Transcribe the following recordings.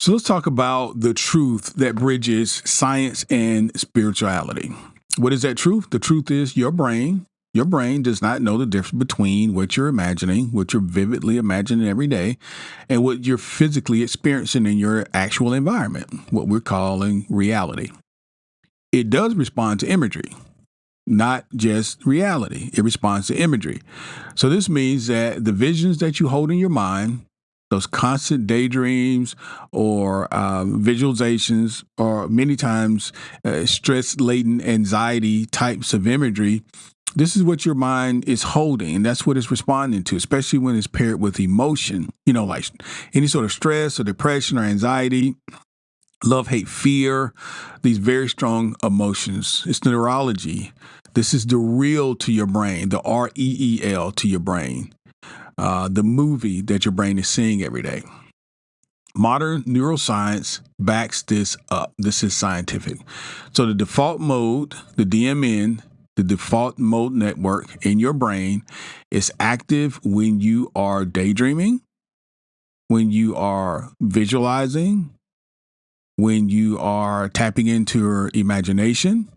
So let's talk about the truth that bridges science and spirituality. What is that truth? The truth is your brain does not know the difference between what you're imagining, what you're vividly imagining every day, and what you're physically experiencing in your actual environment, what we're calling reality. It does respond to imagery, not just reality. It responds to imagery. So this means that the visions that you hold in your mind, those constant daydreams or visualizations, or many times stress-laden anxiety types of imagery, this is what your mind is holding, and that's what it's responding to, especially when it's paired with emotion, like any sort of stress or depression or anxiety, love, hate, fear, these very strong emotions. It's the neurology. This is the real to your brain, the REEL to your brain. The movie that your brain is seeing every day. Modern neuroscience backs this up. This is scientific. So the default mode, the DMN, the default mode network in your brain is active when you are daydreaming, when you are visualizing, when you are tapping into your imagination,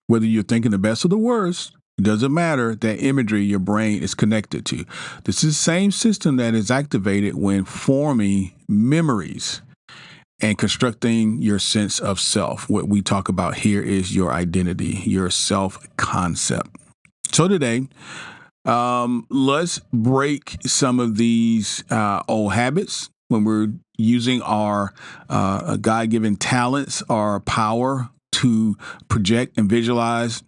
whether you're thinking the best or the worst. It doesn't matter. That imagery your brain is connected to. This is the same system that is activated when forming memories and constructing your sense of self. What we talk about here is your identity, your self-concept. So today, let's break some of these old habits when we're using our God-given talents, our power to project and visualize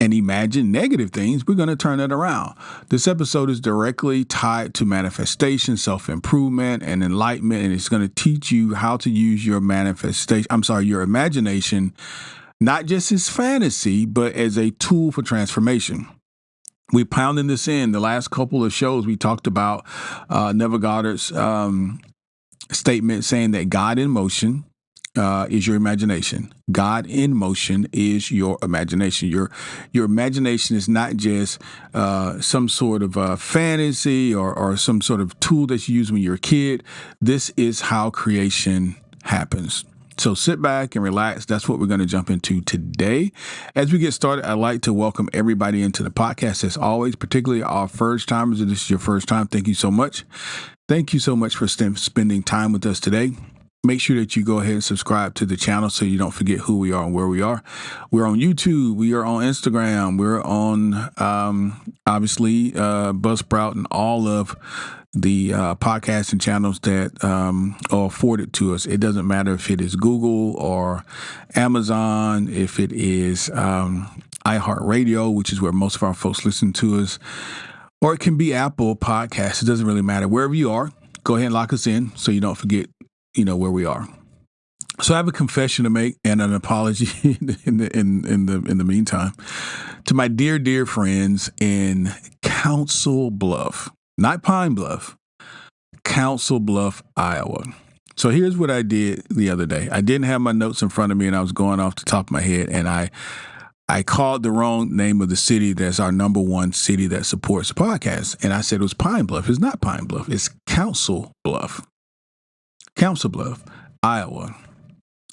and imagine negative things. We're going to turn that around. This episode is directly tied to manifestation, self-improvement, and enlightenment, and it's going to teach you how to use your your imagination, not just as fantasy, but as a tool for transformation. We pounded this in the last couple of shows. We talked about Neville Goddard's statement saying that God in motion is your imagination. God in motion is your imagination. Your imagination is not just some sort of fantasy or some sort of tool that you use when you're a kid. This is how creation happens. So sit back and relax. That's what we're going to jump into today. As we get started, I'd like to welcome everybody into the podcast as always, particularly our first timers. If this is your first time, thank you so much. Thank you so much for spending time with us today. Make sure that you go ahead and subscribe to the channel so you don't forget who we are and where we are. We're on YouTube. We are on Instagram. We're on, obviously, Buzzsprout and all of the podcasting channels that are afforded to us. It doesn't matter if it is Google or Amazon, if it is iHeartRadio, which is where most of our folks listen to us, or it can be Apple Podcasts. It doesn't really matter. Wherever you are, go ahead and lock us in so you don't forget where we are. So I have a confession to make and an apology in the meantime to my dear friends in Council Bluff, not Pine Bluff, Council Bluff, Iowa. So here's what I did the other day. I didn't have my notes in front of me and I was going off the top of my head, and I called the wrong name of the city that's our number one city that supports the podcast. And I said it was Pine Bluff. It's not Pine Bluff. It's Council Bluff. Council Bluff, Iowa.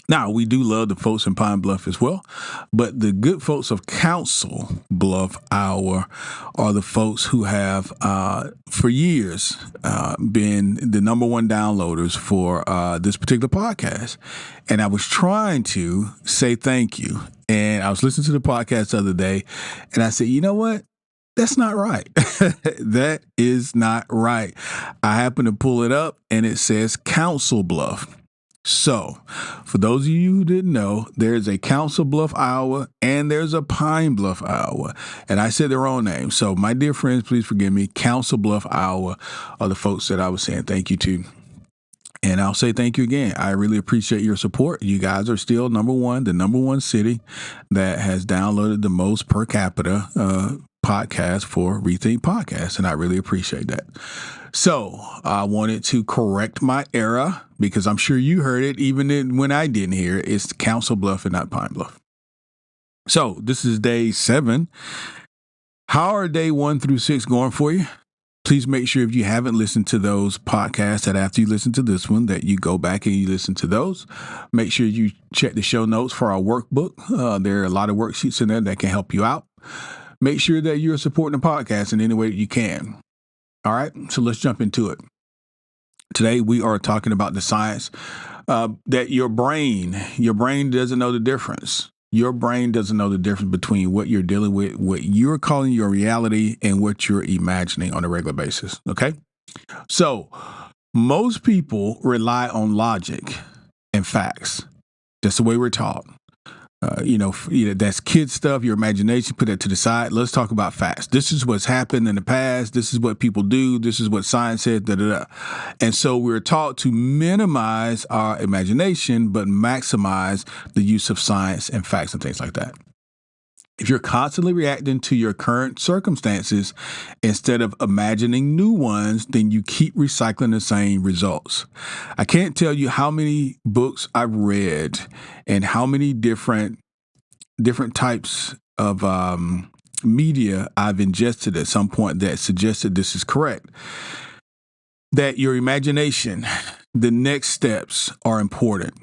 Now, we do love the folks in Pine Bluff as well, but the good folks of Council Bluff, Iowa are the folks who have, for years, been the number one downloaders for this particular podcast. And I was trying to say thank you. And I was listening to the podcast the other day, and I said, you know what? That's not right. That is not right. I happen to pull it up and it says Council Bluff. So for those of you who didn't know, there's a Council Bluff, Iowa, and there's a Pine Bluff, Iowa. And I said their own name. So my dear friends, please forgive me. Council Bluff, Iowa are the folks that I was saying thank you to. And I'll say thank you again. I really appreciate your support. You guys are still the number one city that has downloaded the most per capita podcast for ReThink Podcast, and I really appreciate that. So I wanted to correct my error because I'm sure you heard it even when I didn't hear it. It's Council Bluff and not Pine Bluff. So this is day 7. How are day 1 through 6 going for you? Please make sure if you haven't listened to those podcasts that after you listen to this one, that you go back and you listen to those. Make sure you check the show notes for our workbook. There are a lot of worksheets in there that can help you out. Make sure that you're supporting the podcast in any way that you can. All right, so let's jump into it. Today, we are talking about the science that your brain doesn't know the difference. Your brain doesn't know the difference between what you're dealing with, what you're calling your reality, and what you're imagining on a regular basis. Okay? So, most people rely on logic and facts. That's the way we're taught. That's kid stuff, your imagination, put that to the side. Let's talk about facts. This is what's happened in the past. This is what people do. This is what science said, And so we're taught to minimize our imagination, but maximize the use of science and facts and things like that. If you're constantly reacting to your current circumstances instead of imagining new ones, then you keep recycling the same results. I can't tell you how many books I've read and how many different types of media I've ingested at some point that suggested this is correct. That your imagination, the next steps are important.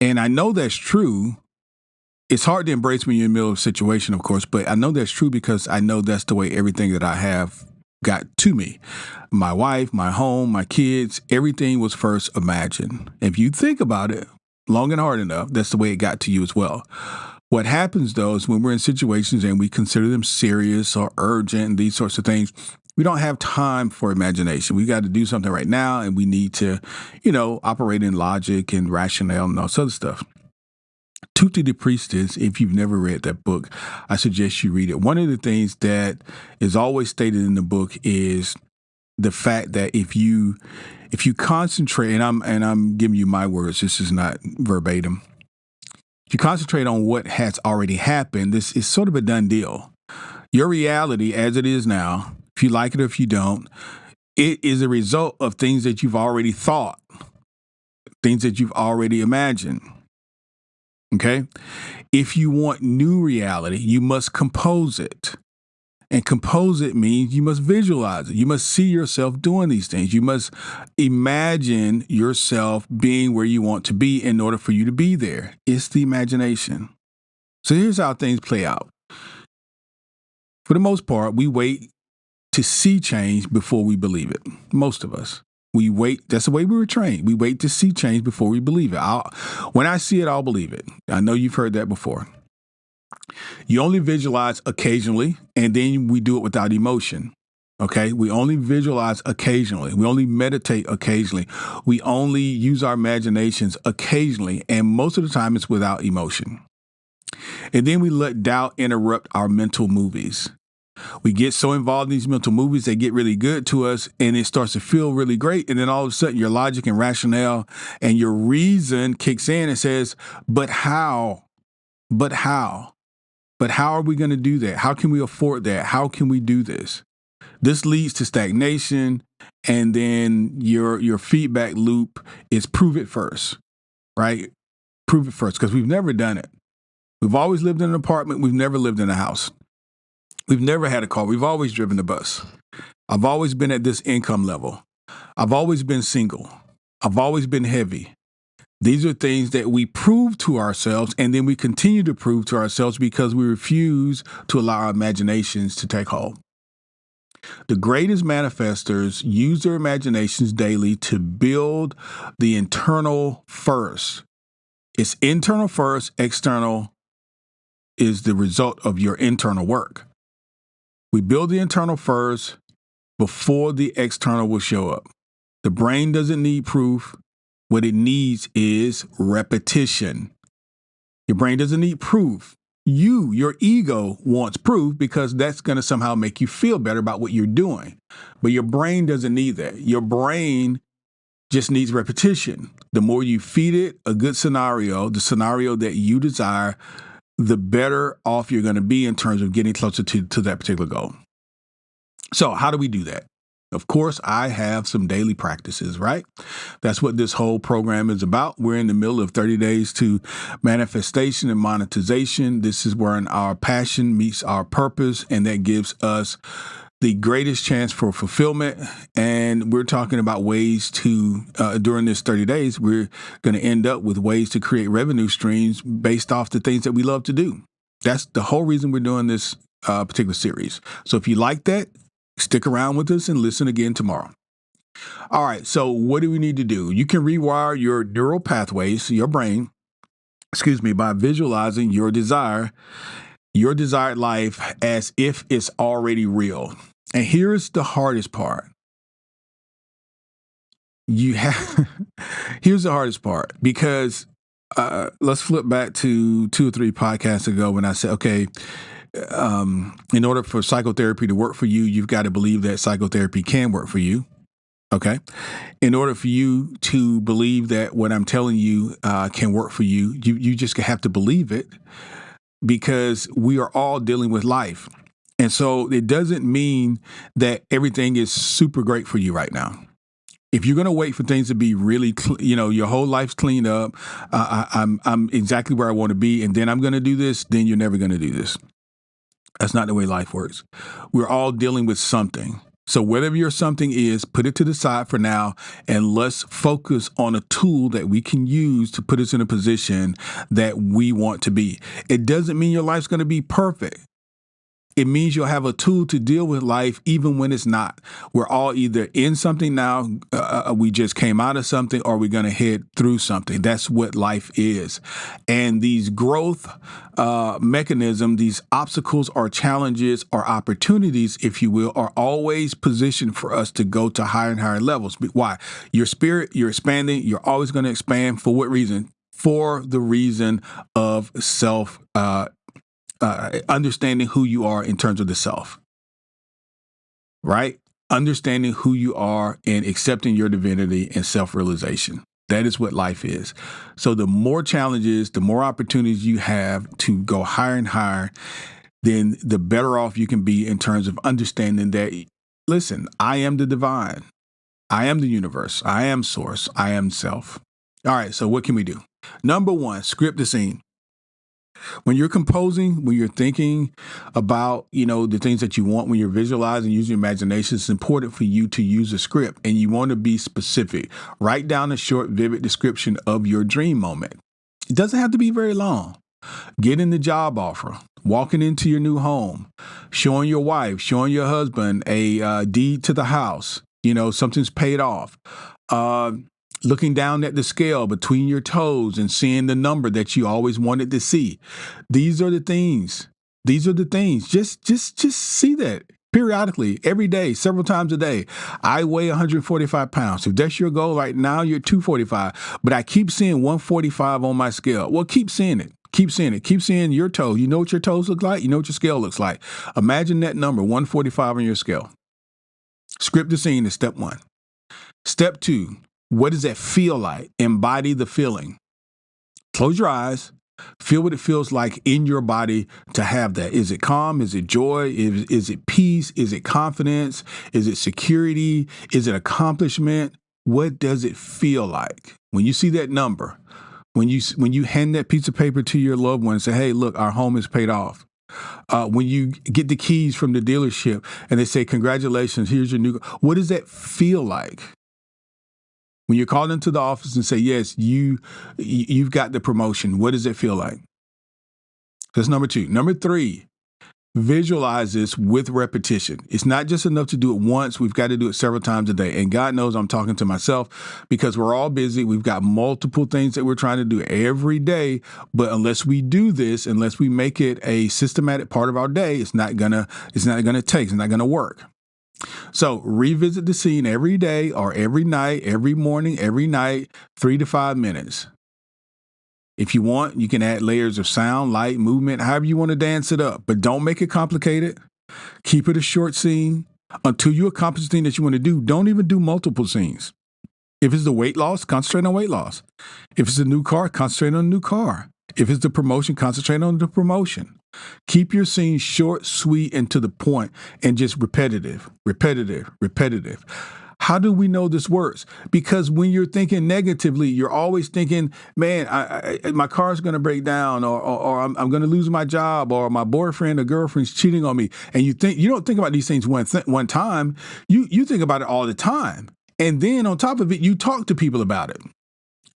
And I know that's true. It's hard to embrace when you're in the middle of a situation, of course, but I know that's true because I know that's the way everything that I have got to me. My wife, my home, my kids, everything was first imagined. If you think about it long and hard enough, that's the way it got to you as well. What happens, though, is when we're in situations and we consider them serious or urgent and these sorts of things, we don't have time for imagination. We got to do something right now, and we need to, operate in logic and rationale and all this other stuff. Tutti the Priestess, if you've never read that book, I suggest you read it. One of the things that is always stated in the book is the fact that if you concentrate, and I'm giving you my words, this is not verbatim. If you concentrate on what has already happened, this is sort of a done deal. Your reality as it is now, if you like it or if you don't, it is a result of things that you've already thought, things that you've already imagined. Okay? If you want new reality, you must compose it. And compose it means you must visualize it. You must see yourself doing these things. You must imagine yourself being where you want to be in order for you to be there. It's the imagination. So here's how things play out. For the most part, we wait to see change before we believe it. Most of us. We wait. That's the way we were trained. We wait to see change before we believe it. When I see it, I'll believe it. I know you've heard that before. You only visualize occasionally, and then we do it without emotion. Okay? We only visualize occasionally. We only meditate occasionally. We only use our imaginations occasionally, and most of the time it's without emotion. And then we let doubt interrupt our mental movies. We get so involved in these mental movies, they get really good to us, and it starts to feel really great. And then all of a sudden, your logic and rationale and your reason kicks in and says, but how? But how? But how are we going to do that? How can we afford that? How can we do this? This leads to stagnation, and then your feedback loop is prove it first, right? Prove it first, because we've never done it. We've always lived in an apartment. We've never lived in a house. We've never had a car. We've always driven the bus. I've always been at this income level. I've always been single. I've always been heavy. These are things that we prove to ourselves, and then we continue to prove to ourselves because we refuse to allow our imaginations to take hold. The greatest manifestors use their imaginations daily to build the internal first. It's internal first, external is the result of your internal work. We build the internal first before the external will show up. The brain doesn't need proof. What it needs is repetition. Your brain doesn't need proof. Your ego wants proof because that's going to somehow make you feel better about what you're doing. But your brain doesn't need that. Your brain just needs repetition. The more you feed it a good scenario, the scenario that you desire, the better off you're going to be in terms of getting closer to that particular goal. So how do we do that? Of course, I have some daily practices, right? That's what this whole program is about. We're in the middle of 30 days to manifestation and monetization. This is where our passion meets our purpose, and that gives us the greatest chance for fulfillment. And we're talking about ways to, during this 30 days, we're going to end up with ways to create revenue streams based off the things that we love to do. That's the whole reason we're doing this particular series. So if you like that, stick around with us and listen again tomorrow. All right. So what do we need to do? You can rewire your neural pathways, your brain, by visualizing your desired life as if it's already real. And here's the hardest part. Here's the hardest part, because let's flip back to 2 or 3 podcasts ago when I said, okay, in order for psychotherapy to work for you, you've got to believe that psychotherapy can work for you. Okay. In order for you to believe that what I'm telling you can work for you, you just have to believe it, because we are all dealing with life. And so it doesn't mean that everything is super great for you right now. If you're going to wait for things to be really, your whole life's cleaned up, I'm exactly where I want to be, and then I'm going to do this, then you're never going to do this. That's not the way life works. We're all dealing with something. So whatever your something is, put it to the side for now, and let's focus on a tool that we can use to put us in a position that we want to be. It doesn't mean your life's going to be perfect. It means you'll have a tool to deal with life even when it's not. We're all either in something now, we just came out of something, or we're going to head through something. That's what life is. And these growth mechanisms, these obstacles or challenges or opportunities, if you will, are always positioned for us to go to higher and higher levels. Why? Your spirit, you're expanding. You're always going to expand. For what reason? For the reason of understanding who you are in terms of the self, right? Understanding who you are and accepting your divinity and self-realization. That is what life is. So the more challenges, the more opportunities you have to go higher and higher, then the better off you can be in terms of understanding that, listen, I am the divine. I am the universe. I am source. I am self. All right. So what can we do? Number 1, script the scene. When you're composing, when you're thinking about, the things that you want, when you're visualizing, using your imagination, it's important for you to use a script, and you want to be specific. Write down a short, vivid description of your dream moment. It doesn't have to be very long. Getting the job offer, walking into your new home, showing your wife, showing your husband a deed to the house, something's paid off. Looking down at the scale between your toes and seeing the number that you always wanted to see. These are the things. Just see that periodically, every day, several times a day. I weigh 145 pounds. If that's your goal right now, you're 245. But I keep seeing 145 on my scale. Well, keep seeing it. Keep seeing it. Keep seeing your toes. You know what your toes look like? You know what your scale looks like. Imagine that number, 145 on your scale. Script the scene is step 1. Step 2. What does that feel like? Embody the feeling. Close your eyes. Feel what it feels like in your body to have that. Is it calm? Is it joy? Is it peace? Is it confidence? Is it security? Is it accomplishment? What does it feel like? When you see that number, when you hand that piece of paper to your loved one and say, hey, look, our home is paid off. When you get the keys from the dealership and they say, congratulations, here's your new, what does that feel like? When you're called into the office and say, yes, you've got the promotion, what does it feel like? That's number 2. Number 3, visualize this with repetition. It's not just enough to do it once. We've got to do it several times a day. And God knows I'm talking to myself because we're all busy. We've got multiple things that we're trying to do every day. But unless we do this, unless we make it a systematic part of our day, it's not gonna work. So revisit the scene every day or every night, every morning, every night, 3 to 5 minutes. If you want, you can add layers of sound, light, movement, however you want to dance it up. But don't make it complicated. Keep it a short scene. Until you accomplish the thing that you want to do, don't even do multiple scenes. If it's the weight loss, concentrate on weight loss. If it's a new car, concentrate on a new car. If it's the promotion, concentrate on the promotion. Keep your scene short, sweet, and to the point, and just repetitive. How do we know this works? Because when you're thinking negatively, you're always thinking, man, my car's going to break down, or I'm going to lose my job, or my boyfriend or girlfriend's cheating on me. And you don't think about these things one time. You think about it all the time. And then on top of it, you talk to people about it.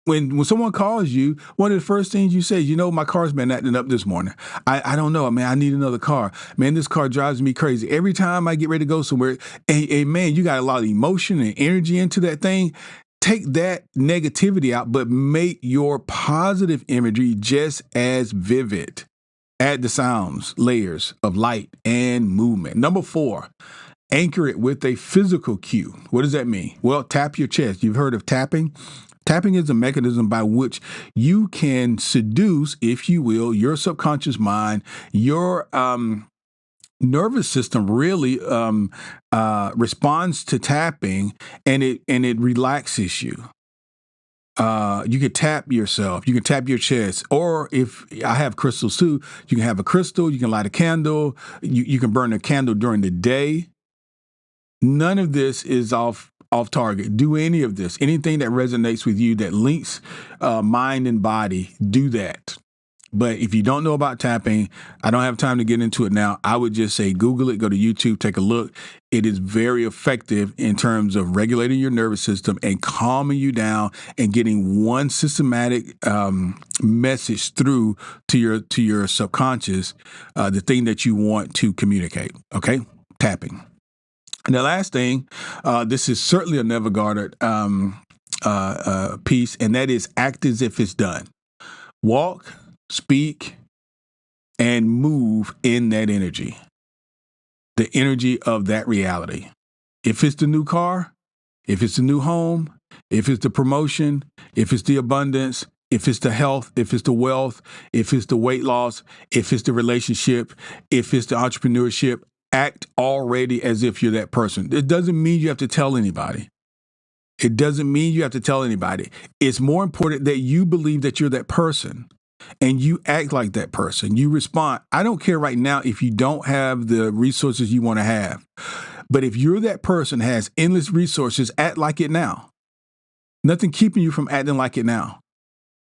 When someone calls you, one of the first things you say, my car's been acting up this morning. I don't know, man. I need another car. Man, this car drives me crazy. Every time I get ready to go somewhere, hey, man, you got a lot of emotion and energy into that thing. Take that negativity out, but make your positive imagery just as vivid. Add the sounds, layers of light and movement. Number 4, anchor it with a physical cue. What does that mean? Well, tap your chest. You've heard of tapping? Tapping is a mechanism by which you can seduce, if you will, your subconscious mind. Your nervous system really responds to tapping, and it relaxes you. You can tap yourself. You can tap your chest. Or if I have crystals too, you can have a crystal. You can light a candle. You can burn a candle during the day. None of this is off target. Do any of this. Anything that resonates with you that links mind and body, do that. But if you don't know about tapping, I don't have time to get into it now. I would just say Google it, go to YouTube, take a look. It is very effective in terms of regulating your nervous system and calming you down and getting one systematic message through to your subconscious, the thing that you want to communicate. Okay? Tapping. And the last thing, this is certainly a never guarded piece, and that is act as if it's done. Walk, speak, and move in that energy, the energy of that reality. If it's the new car, if it's the new home, if it's the promotion, if it's the abundance, if it's the health, if it's the wealth, if it's the weight loss, if it's the relationship, if it's the entrepreneurship, act already as if you're that person. It doesn't mean you have to tell anybody. It doesn't mean you have to tell anybody. It's more important that you believe that you're that person and you act like that person. You respond. I don't care right now if you don't have the resources you want to have. But if you're that person has endless resources, act like it now. Nothing keeping you from acting like it now.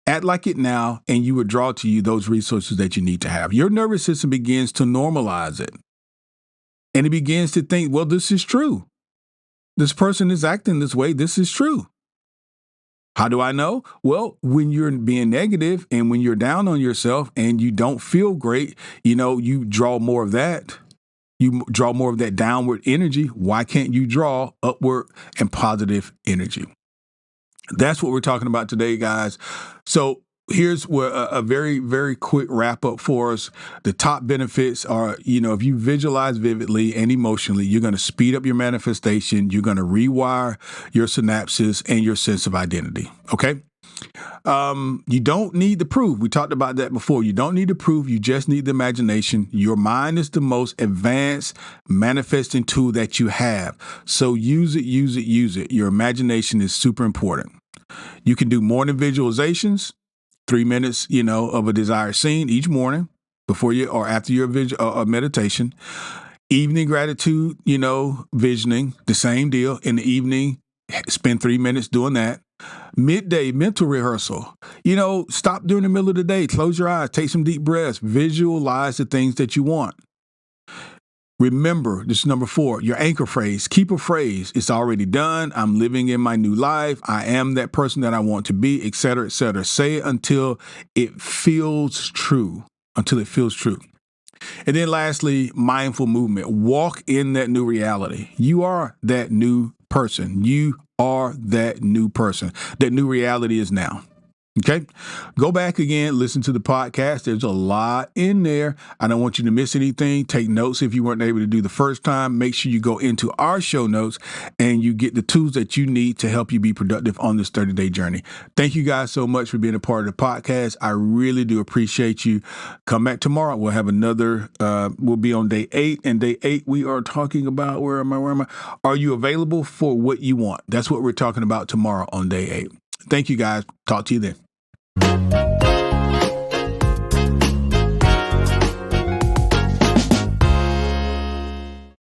Act like it now, and you will draw to you those resources that you need to have. Your nervous system begins to normalize it. And it begins to think, well, this is true. This person is acting this way. This is true. How do I know? Well, when you're being negative and when you're down on yourself and you don't feel great, you draw more of that. You draw more of that downward energy. Why can't you draw upward and positive energy? That's what we're talking about today, guys. So here's a very, very quick wrap up for us. The top benefits are, if you visualize vividly and emotionally, you're going to speed up your manifestation. You're going to rewire your synapses and your sense of identity. Okay. You don't need the proof. We talked about that before. You don't need the proof. You just need the imagination. Your mind is the most advanced manifesting tool that you have. So use it, use it, use it. Your imagination is super important. You can do morning visualizations. 3 minutes, of a desired scene each morning before you or after your meditation. Evening gratitude, visioning, the same deal. In the evening, spend 3 minutes doing that. Midday mental rehearsal. Stop during the middle of the day. Close your eyes. Take some deep breaths. Visualize the things that you want. Remember, this is number 4, your anchor phrase. Keep a phrase. It's already done. I'm living in my new life. I am that person that I want to be, et cetera, et cetera. Say it until it feels true. Until it feels true. And then lastly, mindful movement. Walk in that new reality. You are that new person. You are that new person. That new reality is now. Okay, go back again, listen to the podcast. There's a lot in there. I don't want you to miss anything. Take notes if you weren't able to do the first time. Make sure you go into our show notes and you get the tools that you need to help you be productive on this 30-day journey. Thank you guys so much for being a part of the podcast. I really do appreciate you. Come back tomorrow. We'll have another, we'll be on day 8. And day 8, we are talking about, where am I? Are you available for what you want? That's what we're talking about tomorrow on day 8. Thank you guys. Talk to you then.